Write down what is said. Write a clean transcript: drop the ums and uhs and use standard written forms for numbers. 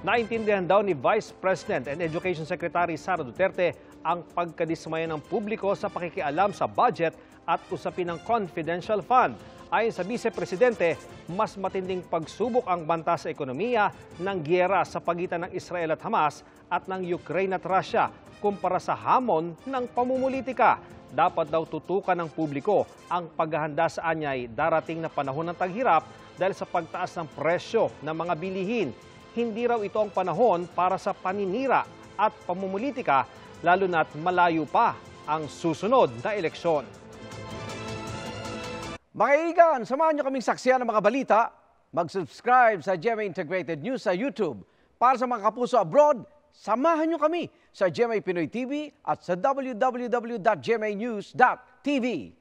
Naintindihan daw ni Vice President and Education Secretary Sara Duterte ang pagkadismaya ng publiko sa pakikialam sa budget at usapin ng confidential fund. Ayon sa Vice Presidente, mas matinding pagsubok ang banta sa ekonomiya ng giyera sa pagitan ng Israel at Hamas at ng Ukraine at Russia kumpara sa hamon ng pamumulitika. Dapat daw tutukan ng publiko ang paghahanda sa anyay darating na panahon ng taghirap dahil sa pagtaas ng presyo ng mga bilihin. Hindi raw ito ang panahon para sa paninira at pamumulitika, lalo na't malayo pa ang susunod na eleksyon. Mga kaibigan, samahan niyo kaming saksiyan ng mga balita. Mag-subscribe sa GMA Integrated News sa YouTube. Para sa mga kapuso abroad, samahan niyo kami sa GMA Pinoy TV at sa www.gmanews.tv.